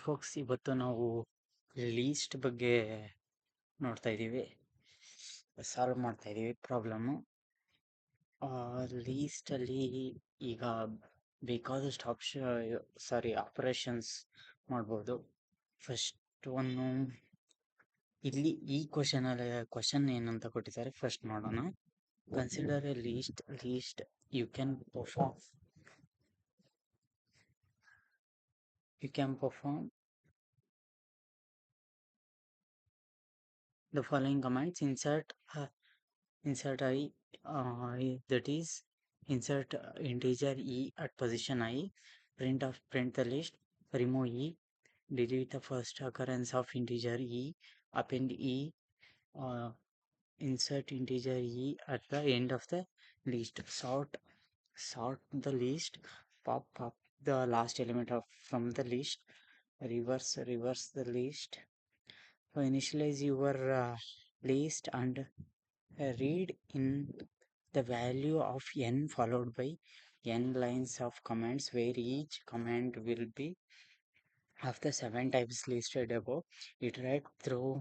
Forks ಇವತ್ತು ನಾವು list ಬಗ್ಗೆ ನೋಡ್ತಾ ಇದ್ದೀವಿ, ಸಾಲ್ವ್ ಮಾಡ್ತಾ ಇದ್ದೀವಿ ಪ್ರಾಬ್ಲಮ್ಮು. ಲೀಸ್ಟಲ್ಲಿ ಈಗ ಬೇಕಾದಷ್ಟು ಆಪರೇಷನ್ಸ್ ಮಾಡ್ಬೋದು. ಫಸ್ಟ್ ಒಂದು ಇಲ್ಲಿ ಈ ಕ್ವಶನ್ ಏನಂತ ಕೊಟ್ಟಿದ್ದಾರೆ ಫಸ್ಟ್ ನೋಡೋಣ. Consider a list you can perform the following commands. Insert I, that is insert integer e at position I, print the list, remove e, delete the first occurrence of integer e, append e, insert integer e at the end of the list, sort the list, pop the last element from the list, reverse the list. So initialize your list and read in the value of n followed by n lines of commands, where each command will be of the 7 types listed above. Iterate through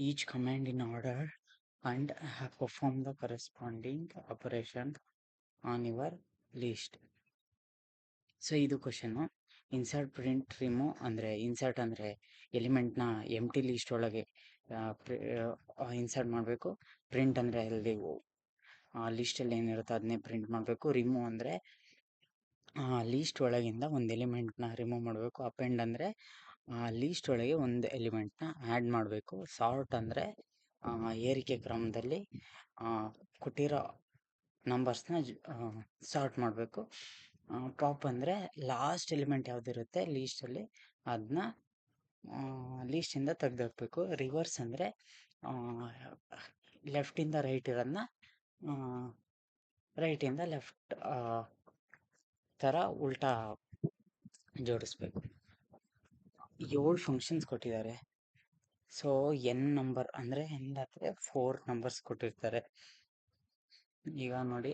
each command in order and perform the corresponding operation on your list. So ಇದು question. Insert print remove ಅಂದರೆ insert ಅಂದರೆ ಎಲಿಮೆಂಟ್ನ ಎಂಟಿ list ಒಳಗೆ insert ಮಾಡಬೇಕು. Print ಅಂದರೆ ಅಲ್ಲಿ ಲೀಸ್ಟಲ್ಲಿ ಏನಿರುತ್ತೆ ಅದನ್ನೇ print ಮಾಡಬೇಕು. ರಿಮೂವ್ ಅಂದರೆ ಲೀಸ್ಟ್ ಒಳಗಿಂದ ಒಂದು ಎಲಿಮೆಂಟ್ನ ರಿಮೂವ್ ಮಾಡಬೇಕು. ಅಪೆಂಡ್ ಅಂದರೆ ಲೀಸ್ಟ್ ಒಳಗೆ ಒಂದು ಎಲಿಮೆಂಟ್ನ ಆ್ಯಡ್ ಮಾಡಬೇಕು. ಸಾರ್ಟ್ ಅಂದರೆ ಏರಿಕೆ ಕ್ರಮದಲ್ಲಿ ಕೊಟ್ಟಿರೋ ನಂಬರ್ಸ್ನ ಸಾರ್ಟ್ ಮಾಡಬೇಕು. ಪಾಪ್ ಅಂದರೆ ಲಾಸ್ಟ್ ಎಲಿಮೆಂಟ್ ಯಾವುದಿರುತ್ತೆ ಲೀಸ್ಟಲ್ಲಿ ಅದನ್ನ ಲೀಸ್ಟಿಂದ ತೆಗೆದಾಕಬೇಕು. ರಿವರ್ಸ್ ಅಂದರೆ ಲೆಫ್ಟಿಂದ ರೈಟ್ ಇರೋದನ್ನ ರೈಟಿಂದ ಲೆಫ್ಟ್ ಥರ ಉಲ್ಟಾ ಜೋಡಿಸ್ಬೇಕು. 7 ಫಂಕ್ಷನ್ಸ್ ಕೊಟ್ಟಿದ್ದಾರೆ. ಸೊ ಎನ್ ನಂಬರ್ ಅಂದರೆ ಎಂದಾದರೆ 4 ನಂಬರ್ಸ್ ಕೊಟ್ಟಿರ್ತಾರೆ. ಈಗ ನೋಡಿ,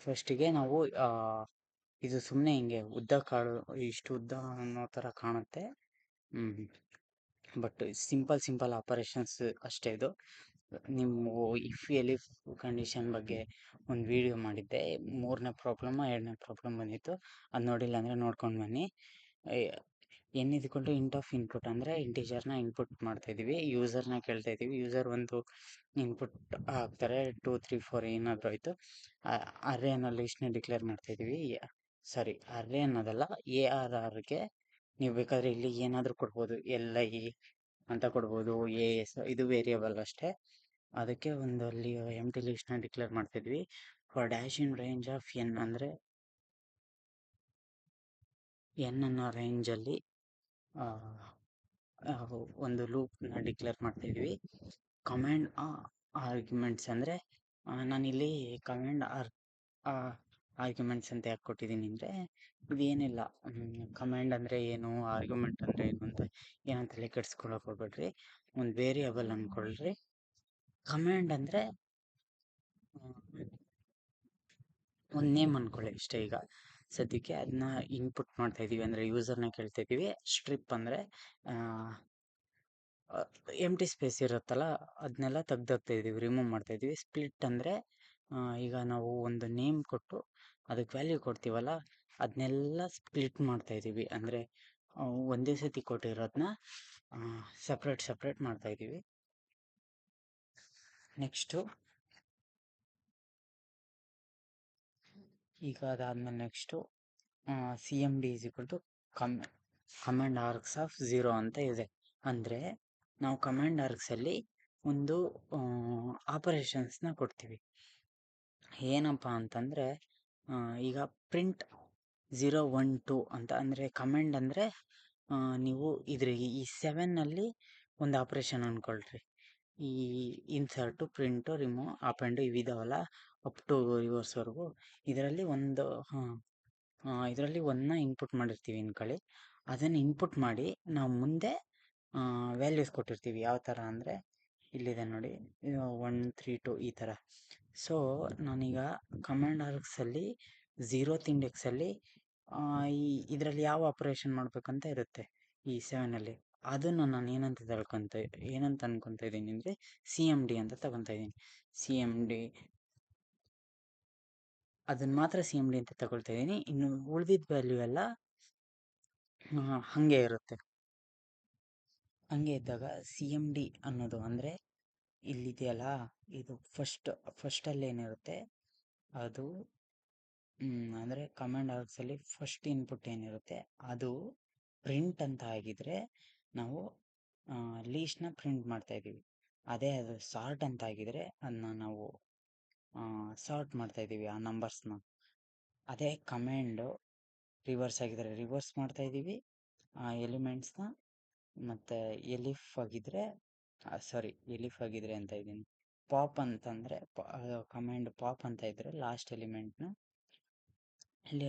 ಫಸ್ಟಿಗೆ ನಾವು ಇದು ಸುಮ್ಮನೆ ಹಿಂಗೆ ಉದ್ದ ಇಷ್ಟು ಉದ್ದ ಅನ್ನೋ ಥರ ಕಾಣುತ್ತೆ, ಬಟ್ ಸಿಂಪಲ್ ಆಪರೇಷನ್ಸ್ ಅಷ್ಟೇ ಇದು. ನೀವು ಇಫ್ ಎಲಿಫ್ ಕಂಡೀಷನ್ ಬಗ್ಗೆ ಒಂದು ವಿಡಿಯೋ ಮಾಡಿದ್ದೆ, 3ನೇ ಪ್ರಾಬ್ಲಮ್ 2ನೇ ಪ್ರಾಬ್ಲಮ್ ಬಂದಿತ್ತು. ಅದು ನೋಡಿಲ್ಲ ಅಂದರೆ ನೋಡ್ಕೊಂಡು ಬನ್ನಿ. n ಇಂಟ್ ಆಫ್ ಇನ್ಪುಟ್ ಅಂದರೆ ಇಂಟೀಜರ್ನ ಇನ್ಪುಟ್ ಮಾಡ್ತಾಯಿದ್ದೀವಿ, ಯೂಸರ್ನ ಕೇಳ್ತಾಯಿದ್ದೀವಿ. ಯೂಸರ್ ಒಂದು ಇನ್ಪುಟ್ ಹಾಕ್ತಾರೆ, 2 3 4 ಏನಾದರೂ ಆಯಿತು. ಅರ್ರೇ ಅನ್ನೋ ಲಿಸ್ಟ್ನ ಡಿಕ್ಲೇರ್ ಮಾಡ್ತಾಯಿದ್ದೀವಿ. ಅರ್ರೇ ಅನ್ನೋದಲ್ಲ, ARRಗೆ ನೀವು ಬೇಕಾದರೆ ಇಲ್ಲಿ ಏನಾದರೂ ಕೊಡ್ಬೋದು, LI ಅಂತ ಕೊಡ್ಬೋದು, AS ಇದು ವೇರಿಯಬಲ್ ಅಷ್ಟೇ. ಅದಕ್ಕೆ ಒಂದು ಅಲ್ಲಿ ಎಂಟಿ ಲಿಸ್ಟ್ನ ಡಿಕ್ಲೇರ್ ಮಾಡ್ತಿದ್ವಿ. For dash in range of n ಅಂದರೆ n ಅನ್ನೋ ರೇಂಜಲ್ಲಿ ಒಂದು ಲೂಪ್ನ ಡಿಕ್ಲೇರ್ ಮಾಡ್ತಾಯಿದ್ವಿ. ಕಮಾಂಡ್ ಆರ್ಗ್ಯುಮೆಂಟ್ಸ್ ಅಂದರೆ ನಾನಿಲ್ಲಿ ಕಮಾಂಡ್ ಆರ್ಗ್ಯುಮೆಂಟ್ಸ್ ಅಂತ ಯಾಕೆ ಕೊಟ್ಟಿದ್ದೀನಿ ಅಂದರೆ, ಇದೇನಿಲ್ಲ, ಕಮಾಂಡ್ ಅಂದರೆ ಏನು, ಆರ್ಗ್ಯುಮೆಂಟ್ ಅಂದರೆ ಏನು ಅಂತ ಏನಂತ ತಲೆ ಕೆಡಿಸ್ಕೊಳ್ಳೋಕೆ ಹೋಗ್ಬೇಡ್ರಿ. ಒಂದು ವೇರಿಯಬಲ್ ಅಂದ್ಕೊಳ್ರಿ. ಕಮಾಂಡ್ ಅಂದರೆ ಒಂದು ನೇಮ್ ಅಂದ್ಕೊಳ್ಳಿ ಅಷ್ಟೇ. ಈಗ ಸದ್ಯಕ್ಕೆ ಅದನ್ನ ಇನ್ಪುಟ್ ಮಾಡ್ತಾಯಿದ್ದೀವಿ ಅಂದರೆ ಯೂಸರ್ನ ಕೇಳ್ತಾಯಿದ್ದೀವಿ. ಸ್ಟ್ರಿಪ್ ಅಂದರೆ ಎಂಟಿ ಸ್ಪೇಸ್ ಇರುತ್ತಲ್ಲ ಅದನ್ನೆಲ್ಲ ತೆಗ್ದಾಕ್ತಾಯಿದ್ದೀವಿ, ರಿಮೂವ್ ಮಾಡ್ತಾಯಿದ್ದೀವಿ. ಸ್ಪ್ಲಿಟ್ ಅಂದರೆ ಈಗ ನಾವು ಒಂದು ನೇಮ್ ಕೊಟ್ಟು ಅದಕ್ಕೆ ವ್ಯಾಲ್ಯೂ ಕೊಡ್ತೀವಲ್ಲ ಅದನ್ನೆಲ್ಲ ಸ್ಪ್ಲಿಟ್ ಮಾಡ್ತಾಯಿದ್ದೀವಿ, ಅಂದರೆ ಒಂದೇ ಸತಿ ಕೊಟ್ಟಿರೋದನ್ನ ಸಪ್ರೇಟ್ ಮಾಡ್ತಾಯಿದ್ದೀವಿ. ನೆಕ್ಸ್ಟು ಈಗ ಅದಾದಮೇಲೆ ನೆಕ್ಸ್ಟು CMD ಕಮಾಂಡ್ ಆರ್ಗ್ಸ್ ಆಫ್ 0 ಅಂತ ಇದೆ. ಅಂದರೆ ನಾವು ಕಮಾಂಡ್ ಆರ್ಗ್ಸಲ್ಲಿ ಒಂದು ಆಪರೇಷನ್ಸ್ನ ಕೊಡ್ತೀವಿ. ಏನಪ್ಪ ಅಂತಂದರೆ ಈಗ ಪ್ರಿಂಟ್ 0 1 2 ಅಂತ. ಅಂದರೆ ಕಮಾಂಡ್ ಅಂದರೆ ನೀವು ಇದ್ರಿಗೆ ಈ 7ನಲ್ಲಿ ಒಂದು ಆಪ್ರೇಷನ್ ಅಂದ್ಕೊಳ್ರಿ. ಈ ಇನ್ಸರ್ಟು, ಪ್ರಿಂಟು, ರಿಮೂವ್, ಅಪೆಂಡು ಇವಿದಾವಲ್ಲ ಅಪ್ ಟು ರಿವರ್ಸ್ವರೆಗೂ, ಇದರಲ್ಲಿ ಒಂದನ್ನ ಇನ್ಪುಟ್ ಮಾಡಿರ್ತೀವಿ ಅಂದ್ಕೊಳ್ಳಿ. ಅದನ್ನು ಇನ್ಪುಟ್ ಮಾಡಿ ನಾವು ಮುಂದೆ ವ್ಯಾಲ್ಯೂಸ್ ಕೊಟ್ಟಿರ್ತೀವಿ. ಯಾವ ಥರ ಅಂದರೆ ಇಲ್ಲಿದೆ ನೋಡಿ, 1 3 2 ಈ ಥರ. ಸೊ ನಾನೀಗ ಕಮಾಂಡ್ ಆರ್ಗ್ಸಲ್ಲಿ 0th ಇಂಡೆಕ್ಸಲ್ಲಿ ಇದರಲ್ಲಿ ಯಾವ ಆಪ್ರೇಷನ್ ಮಾಡಬೇಕಂತ ಇರುತ್ತೆ. ಈ 7 ಅದನ್ನು ನಾನು ಏನಂತ ಅನ್ಕೊಂತ ಇದ್ದೀನಿ ಅಂದರೆ CMD ಅಂತ ತಗೊತಾ ಇದ್ದೀನಿ. CMD ಅದನ್ನ ಮಾತ್ರ CMD ಅಂತ ತಗೊಳ್ತಾ ಇದ್ದೀನಿ. ಇನ್ನು ಉಳಿದಿದ್ದ ವ್ಯಾಲ್ಯೂ ಎಲ್ಲ ಹಾಗೆ ಇರುತ್ತೆ. ಹಂಗೆ ಇದ್ದಾಗ CMD ಅನ್ನೋದು ಅಂದರೆ ಇಲ್ಲಿದೆಯಲ್ಲ, ಇದು ಫಸ್ಟಲ್ಲಿ ಏನಿರುತ್ತೆ ಅದು ಅಂದರೆ ಕಮಾಂಡ್ ಆರ್ಕ್ಸಲ್ಲಿ ಫಸ್ಟ್ ಇನ್ಪುಟ್ ಏನಿರುತ್ತೆ ಅದು ಪ್ರಿಂಟ್ ಅಂತ ಆಗಿದ್ರೆ ನಾವು ಲೀಸ್ಟ್ನ ಪ್ರಿಂಟ್ ಮಾಡ್ತಾ ಇದ್ದೀವಿ. ಅದೇ ಅದು ಸಾರ್ಟ್ ಅಂತ ಆಗಿದ್ರೆ ಅದನ್ನ ನಾವು ಸಾರ್ಟ್ ಮಾಡ್ತಾ ಇದ್ದೀವಿ ಆ ನಂಬರ್ಸ್ನ. ಅದೇ ಕಮಾಂಡು ರಿವರ್ಸ್ ಆಗಿದ್ರೆ ರಿವರ್ಸ್ ಮಾಡ್ತಾ ಇದ್ದೀವಿ ಆ ಎಲಿಮೆಂಟ್ಸ್ನ. ಮತ್ತು ಎಲಿಫ್ ಆಗಿದ್ರೆ ಅಂತ ಇದ್ದೀನಿ. ಪಾಪ್ ಅಂತಂದರೆ ಕಮಾಂಡ್ ಪಾಪ್ ಅಂತ ಇದ್ದರೆ ಲಾಸ್ಟ್ ಎಲಿಮೆಂಟ್ನ ಇಲ್ಲಿ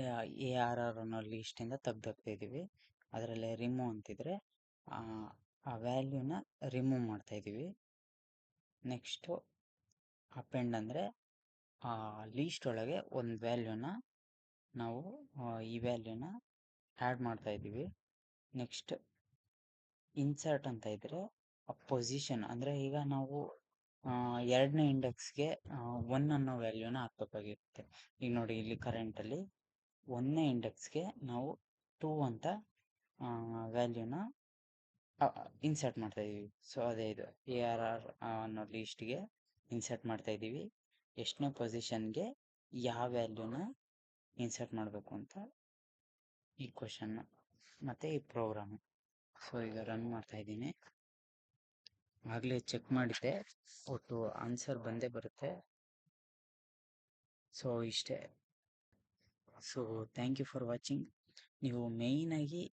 ARR ಅನ್ನೋ ಲೀಸ್ಟಿಂದ ತೆಗ್ದಾಕ್ತಾಯಿದ್ದೀವಿ. ಅದರಲ್ಲಿ ರಿಮೂವ್ ಅಂತಿದ್ರೆ ಆ ವ್ಯಾಲ್ಯೂನ ರಿಮೂವ್ ಮಾಡ್ತಾಯಿದ್ದೀವಿ. ನೆಕ್ಸ್ಟು ಅಪೆಂಡ್ ಅಂದರೆ ಆ ಲೀಸ್ಟ್ ಒಳಗೆ ಒಂದು ವ್ಯಾಲ್ಯೂನ ನಾವು ಈ ವ್ಯಾಲ್ಯೂನ ಆ್ಯಡ್ ಮಾಡ್ತಾಯಿದ್ದೀವಿ. ನೆಕ್ಸ್ಟ್ ಇನ್ಸರ್ಟ್ ಅಂತ ಇದ್ದರೆ ಪೊಸಿಷನ್ ಅಂದರೆ ಈಗ ನಾವು 2ನೇ ಇಂಡೆಕ್ಸ್ಗೆ 1 ಅನ್ನೋ ವ್ಯಾಲ್ಯೂನ ಹಾಕ್ಬೇಕಾಗಿರುತ್ತೆ. ಈಗ ನೋಡಿ ಇಲ್ಲಿ ಕರೆಂಟಲ್ಲಿ 1ನೇ ಇಂಡೆಕ್ಸ್ಗೆ ನಾವು 2 ಅಂತ ವ್ಯಾಲ್ಯೂನ ಇನ್ಸರ್ಟ್ ಮಾಡ್ತಾಯಿದ್ದೀವಿ. ಸೊ ಅದೇ ಇದು ARR ಅನ್ನೋ ಲೀಸ್ಟ್ಗೆ ಇನ್ಸರ್ಟ್ ಮಾಡ್ತಾಯಿದ್ದೀವಿ. ಎಷ್ಟನೇ ಪೊಸಿಷನ್ಗೆ ಯಾವ ವ್ಯಾಲ್ಯೂನ ಇನ್ಸರ್ಟ್ ಮಾಡಬೇಕು ಅಂತ ಈ ಕ್ವಶನ್ನು ಮತ್ತು ಈ ಪ್ರೋಗ್ರಾಮು. ಸೊ ಈಗ ರನ್ ಮಾಡ್ತಾಯಿದ್ದೀನಿ. ಆಗಲೇ ಚೆಕ್ ಮಾಡಿದ್ದೆ, ಒಟ್ಟು ಆನ್ಸರ್ ಬಂದೇ ಬರುತ್ತೆ. ಸೊ ಇಷ್ಟೇ. So thank you for watching. ನೀವು ಮೇಯ್ನಾಗಿ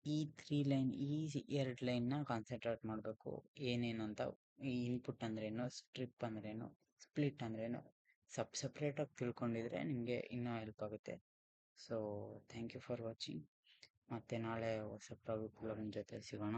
ಈ 3 ಲೈನ್ ಈ 2 ಲೈನ್ನ ಕಾನ್ಸಂಟ್ರೇಟ್ ಮಾಡಬೇಕು. ಏನೇನು ಅಂತ, ಈ ಇನ್ಪುಟ್ ಅಂದ್ರೇನು, ಸ್ಟ್ರಿಪ್ ಅಂದ್ರೇನು, ಸ್ಪ್ಲಿಟ್ ಅಂದ್ರೇನು ಸಪ್ರೇಟಾಗಿ ತಿಳ್ಕೊಂಡಿದ್ರೆ ನಿಮಗೆ ಇನ್ನೂ ಹೆಲ್ಪ್ ಆಗುತ್ತೆ. So thank you for watching. ಮತ್ತು ನಾಳೆ ಹೊಸ ಪ್ರಾಬ್ಲಮ್ ಜೊತೆ ಸಿಗೋಣ.